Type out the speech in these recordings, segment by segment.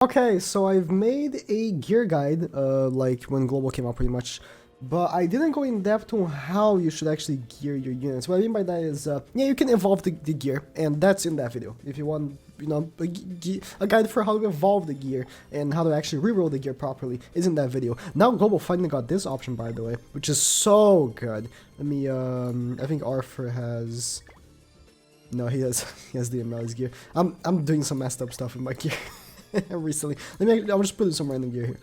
Okay, so I've made a gear guide, like when Global came out pretty much, but I didn't go in depth on how you should actually gear your units. What I mean by that is, yeah, you can evolve the gear, and that's in that video. If you want, you know, a guide for how to evolve the gear and how to actually reroll the gear properly is in that video. Now Global finally got this option, by the way, which is so good. Let me, I think Arthur has... No, he has the ML's gear. I'm doing some messed up stuff with my gear. Recently. I'll just put some random gear here.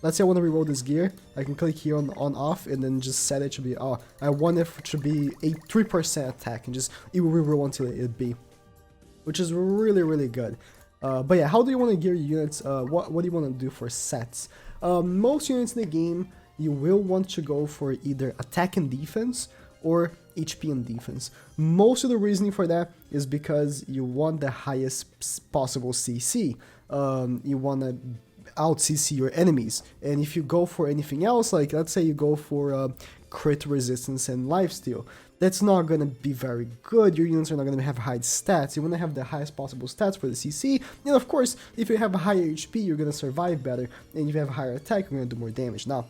Let's say I want to reroll this gear. I can click here on off and then just set it to be, oh, I want it to be a 3% attack and just it will reroll until it be. Which is really good. But yeah, how do you want to gear your units? What do you want to do for sets? Most units in the game, you will want to go for either attack and defense or HP and defense. Most of the reasoning for that is because you want the highest possible CC. You want to out CC your enemies, and if you go for anything else, like let's say you go for crit resistance and lifesteal, that's not gonna be very good. Your units are not gonna have high stats. You want to have the highest possible stats for the CC, and of course, if you have a higher HP, you're gonna survive better, and if you have a higher attack, you're gonna do more damage. Now,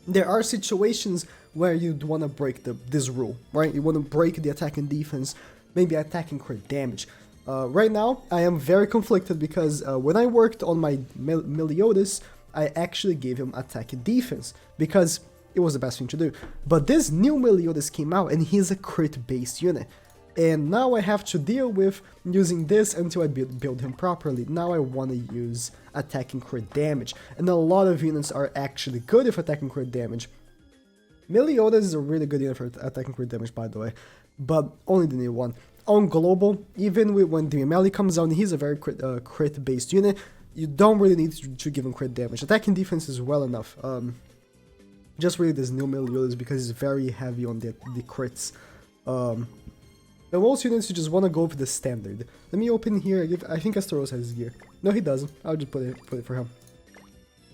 there are situations where you'd want to break this rule, right? You want to break the attack and defense, maybe attack and crit damage. Right now, I am very conflicted because when I worked on my Meliodas, I actually gave him attack and defense because it was the best thing to do. But this new Meliodas came out and he's a crit-based unit. And now I have to deal with using this until I build him properly. Now I want to use attack and crit damage. And a lot of units are actually good with attack and crit damage. Meliodas is a really good unit for attack and crit damage, by the way. But only the new one. On Global, even when the melee comes out, he's a very crit-based unit. You don't really need to give him crit damage. Attack and defense is well enough. Just really this new Meliodas because he's very heavy on the crits. But most units, you just want to go with the standard. Let me open here. I think Astaros has his gear. No, he doesn't. I'll just put it for him.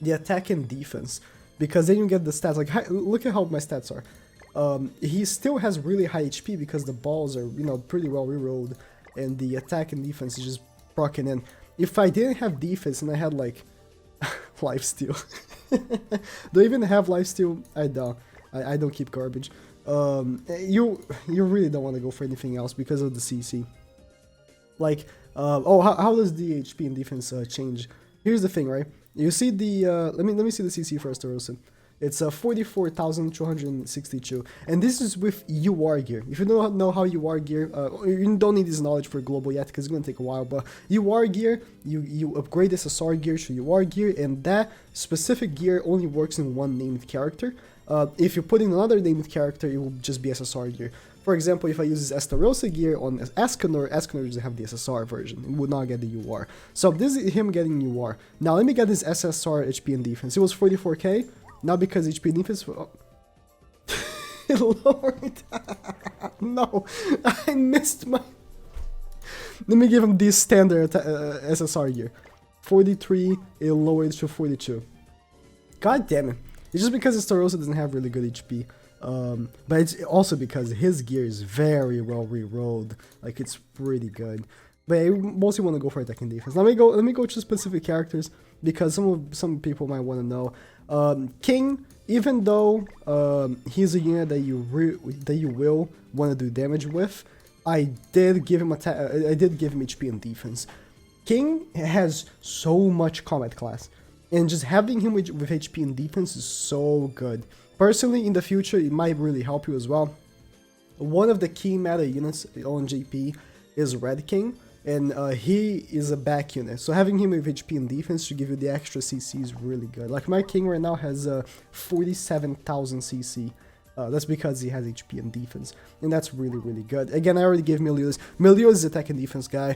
The attack and defense, because then you get the stats. Like, look at how my stats are. He still has really high HP because the balls are, you know, pretty well rerolled, and the attack and defense is just procking in. If I didn't have defense and I had like lifesteal, do I even have lifesteal? I don't. I don't keep garbage. You really don't want to go for anything else because of the CC. Like, oh, how does the HP and defense change? Here's the thing, right? You see the let me see the CC first, Rosen. It's 44,262, and this is with UR gear. If you don't know how UR gear, you don't need this knowledge for Global yet because it's gonna take a while. But UR gear, you upgrade SSR gear to UR gear, and that specific gear only works in one named character. If you put in another named character, it will just be SSR gear. For example, if I use this Estarossa gear on Escanor doesn't have the SSR version. It would not get the UR. So this is him getting UR. Now let me get his SSR HP and defense. It was 44k. Now because HP and defense... Oh. Lord. No. I missed my... Let me give him this standard SSR gear. 43, it lowered to 42. God damn it. It's just because Estarossa doesn't have really good HP. But it's also because his gear is very well re-rolled. Like, it's pretty good. But I mostly want to go for attack and defense. Let me go to specific characters because some people might want to know. King, even though he's a unit that you will want to do damage with, I did give him HP and defense. King has so much combat class, and just having him with HP and defense is so good. Personally, in the future, it might really help you as well. One of the key meta units on JP is Red King, and he is a back unit. So having him with HP and defense to give you the extra CC is really good. Like my King right now has 47,000 CC. That's because he has HP and defense, and that's really good. Again, I already gave Meliodas. Meliodas is attack and defense guy.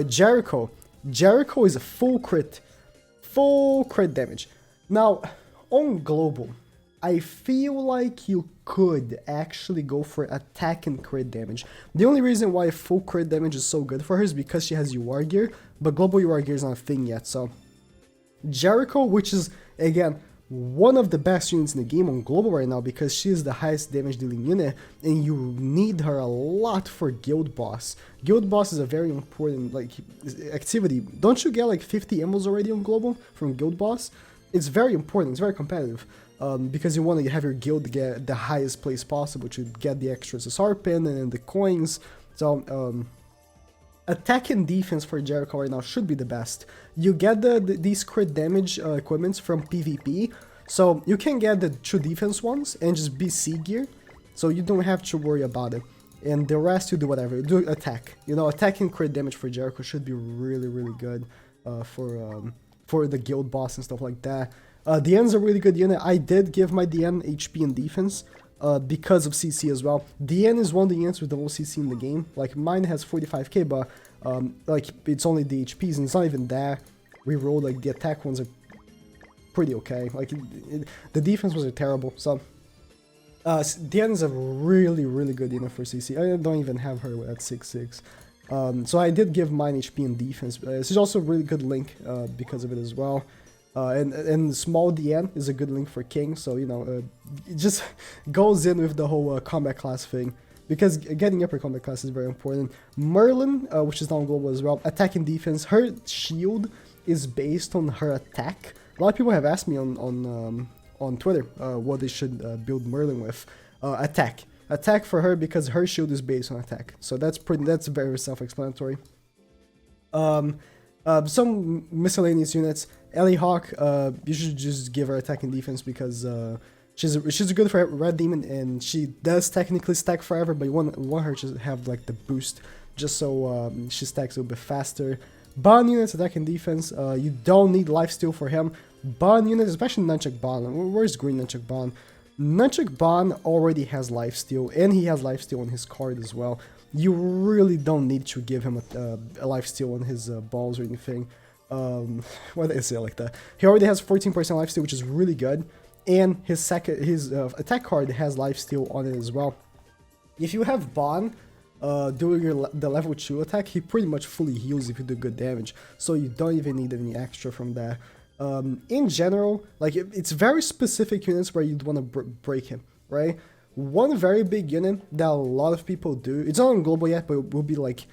Jericho is a full crit damage. Now, on Global, I feel like you could actually go for attack and crit damage. The only reason why full crit damage is so good for her is because she has UR gear, but Global UR gear is not a thing yet, so... Jericho, which is, again, one of the best units in the game on global right now because she is the highest damage dealing unit, and you need her a lot for guild boss. Guild boss is a very important like activity. Don't you get like 50 emeralds already on global from guild boss? It's very important, it's very competitive, because you want to have your guild get the highest place possible to get the extra SSR pin and the coins. So attack and defense for Jericho right now should be the best. You get these crit damage equipments from PvP, so you can get the true defense ones and just be C gear, so you don't have to worry about it. And the rest you do whatever, you do attack. You know, attack and crit damage for Jericho should be really, really good for the guild boss and stuff like that. DN's a really good unit. I did give my DN HP and defense because of CC as well. DN is one of the units with the most CC in the game. Like mine has 45k, but like it's only the HPs and it's not even that. Reroll, like the attack ones are pretty okay. Like the defense was terrible. So DN is a really, really good unit for CC. I don't even have her at 6'6". So I did give mine HP and defense. She's also a really good link because of it as well. And small DN is a good link for King, so you know, it just goes in with the whole combat class thing, because getting upper combat class is very important. Merlin, which is down global as well, attack and defense. Her shield is based on her attack. A lot of people have asked me on Twitter what they should build Merlin with. Attack for her, because her shield is based on attack. So that's very self-explanatory. Some miscellaneous units. Ellie Hawk, you should just give her attack and defense because she's good for Red Demon, and she does technically stack forever, but you want her to have like the boost just so she stacks a little bit faster. Bond units, attack and defense. You don't need lifesteal for him. Bond units, especially Nunchuck Bond. Where's Green Nunchuck Bond? Nunchuck Bond already has lifesteal, and he has lifesteal on his card as well. You really don't need to give him a lifesteal on his balls or anything. Why did I say it like that? He already has 14% lifesteal, which is really good, and his attack card has lifesteal on it as well. If you have Bond doing the level 2 attack, he pretty much fully heals if you do good damage, so you don't even need any extra from that. In general, like it's very specific units where you'd want to break him, right? One very big unit that a lot of people do, it's not on global yet, but it will be like,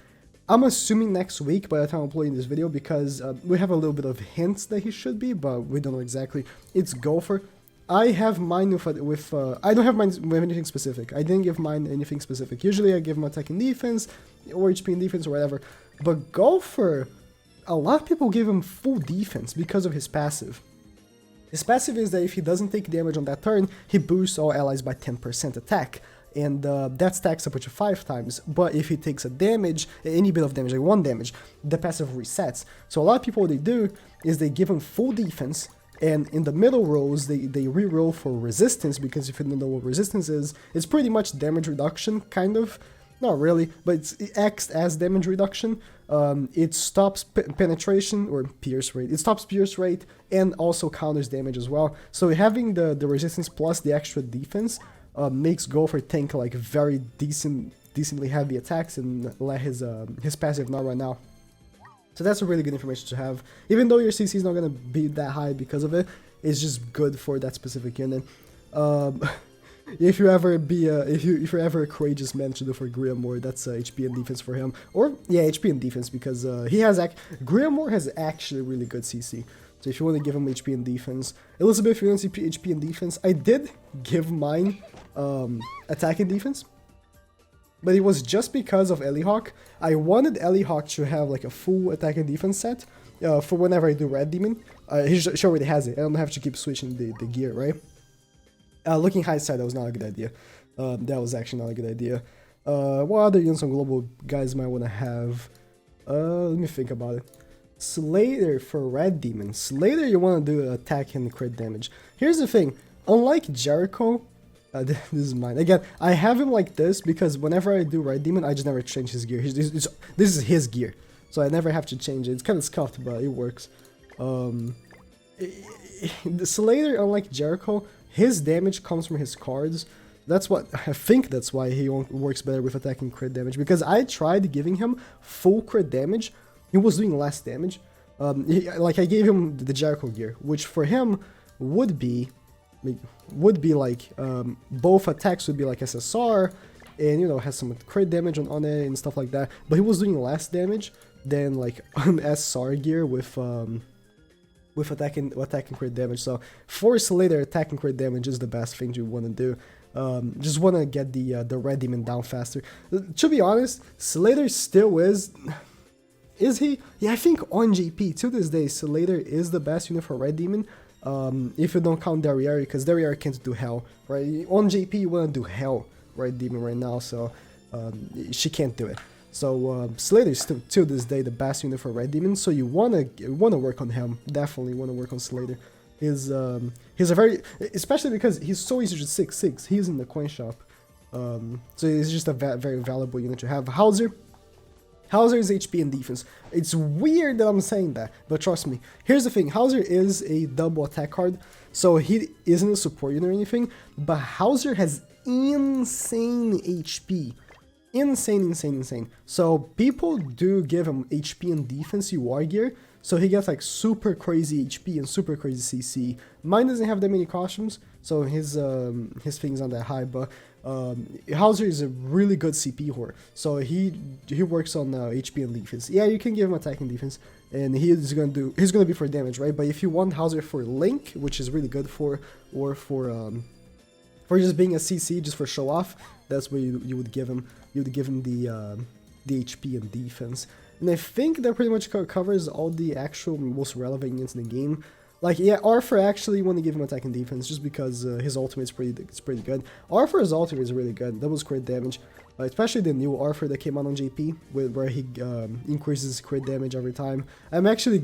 I'm assuming next week by the time I'm uploading this video, because we have a little bit of hints that he should be, but we don't know exactly. It's Gopher. I have mine with I don't have mine with anything specific. I didn't give mine anything specific. Usually I give him attack and defense, or HP and defense, or whatever. But Gopher, a lot of people give him full defense because of his passive. His passive is that if he doesn't take damage on that turn, he boosts all allies by 10% attack. And that stacks up to 5 times, but if he takes a damage, any bit of damage, like 1 damage, the passive resets. So a lot of people, what they do is they give him full defense, and in the middle rows, they reroll for resistance, because if you don't know what resistance is, it's pretty much damage reduction, kind of. Not really, but it acts as damage reduction. It stops penetration, or pierce rate. It stops pierce rate, and also counters damage as well. So having the resistance plus the extra defense makes Gopher tank like very decently heavy attacks and let his passive not run out. So that's a really good information to have. Even though your CC is not gonna be that high because of it, it's just good for that specific unit. If you're ever a courageous man to do for Griamore, that's HP and defense for him. Or yeah, HP and defense, because Griamore has actually really good CC. So if you want to give him HP and defense, Elizabeth, if you want HP and defense, I did give mine attack and defense, but it was just because of Ellie Hawk. I wanted Ellie Hawk to have like a full attack and defense set for whenever I do Red Demon. She already has it. I don't have to keep switching the gear, right? Looking hindsight, that was not a good idea. That was actually not a good idea. What other units on global guys might want to have? Let me think about it. Slater for Red Demon. Slater, you want to do attack and crit damage. Here's the thing. Unlike Jericho, this is mine. Again, I have him like this because whenever I do Red Demon, I just never change his gear. This is his gear, so I never have to change it. It's kind of scuffed, but it works. The Slater, unlike Jericho, his damage comes from his cards. That's what I think. That's why he works better with attacking crit damage. Because I tried giving him full crit damage, he was doing less damage. Like I gave him the Jericho gear, which for him would be like both attacks would be like SSR, and you know, has some crit damage on it and stuff like that. But he was doing less damage than like an SR gear with attacking crit damage. So for Slater, attacking crit damage is the best thing you want to do. Just want to get the Red Demon down faster. To be honest, Slater still is he? Yeah, I think on GP to this day, Slater is the best unit for Red Demon. If you don't count Derriere, because Derriere can't do hell, right? On GP you want to do hell Red Demon right now, so she can't do it. So Slater is still to this day the best unit for Red Demon, so you wanna work on him. Definitely wanna work on Slater. He's a very, especially because he's so easy to 6/6. He's in the coin shop, so it's just a very valuable unit to have. Hauser is HP and defense. It's weird that I'm saying that, but trust me. Here's the thing, Hauser is a double attack card, so he isn't a support unit or anything, but Hauser has insane HP. Insane. So people do give him HP and defense UR gear, so he gets like super crazy HP and super crazy CC. Mine doesn't have that many costumes, so his thing's not that high, but Hauser is a really good CP whore, so he works on HP and defense. Yeah, you can give him attack and defense, and he's gonna be for damage, right? But if you want Hauser for Link, which is really good for, or for just being a CC, just for show off, that's where you would give him. You would give him the HP and defense. And I think that pretty much covers all the actual most relevant units in the game. Like, yeah, Arthur actually you want to give him attack and defense just because his ultimate's pretty good. Arthur's ultimate is really good. That was crit damage. Especially the new Arthur that came out on JP, where he increases crit damage every time. I'm actually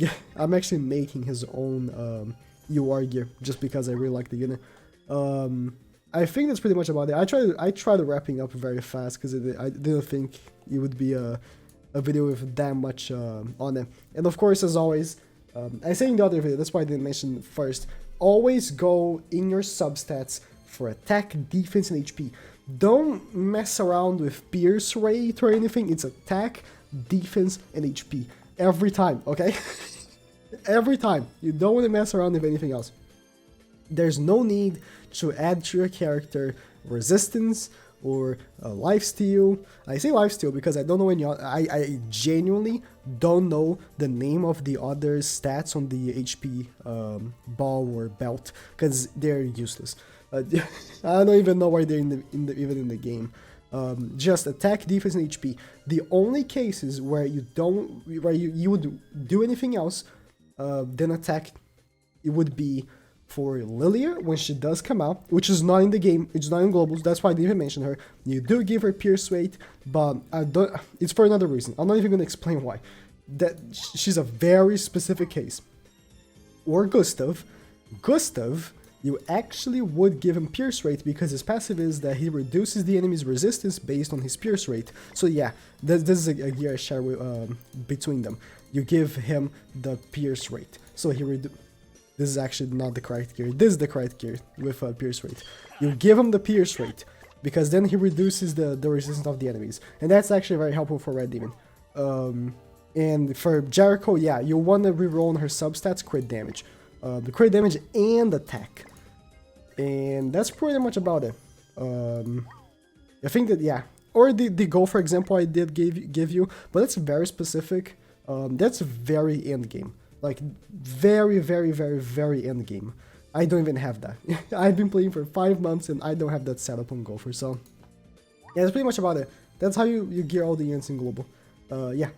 making his own UR gear just because I really like the unit. I think that's pretty much about it. I tried wrapping up very fast because I didn't think it would be a video with that much on it. And of course, as always, I say in the other video, that's why I didn't mention first, always go in your substats for attack, defense, and HP. Don't mess around with pierce rate or anything. It's attack, defense, and HP. Every time, okay? Every time. You don't want to mess around with anything else. There's no need to add to your character resistance or lifesteal. I say lifesteal because I don't know any. I genuinely don't know the name of the other stats on the HP ball or belt because they're useless. I don't even know why they're even in the game. Just attack, defense, and HP. The only cases where you would do anything else than attack, it would be for Lilia when she does come out, which is not in the game, it's not in globals, that's why I didn't even mention her. You do give her pierce rate, but it's for another reason. I'm not even going to explain why. That she's a very specific case. Or Gustav, you actually would give him pierce rate because his passive is that he reduces the enemy's resistance based on his pierce rate. So yeah, this is a gear I share between them. You give him the pierce rate, so this is actually not the correct gear. This is the correct gear with pierce rate. You give him the pierce rate because then he reduces the resistance of the enemies, and that's actually very helpful for Red Demon. And for Jericho, yeah, you want to reroll on her substats crit damage, the crit damage and attack, and that's pretty much about it. I think that, yeah, or the goal, for example, I did give you, but that's very specific. That's very end game. Like, very end game. I don't even have that. I've been playing for 5 months and I don't have that set up on Gopher, so yeah, that's pretty much about it. That's how you gear all the units in global. Yeah,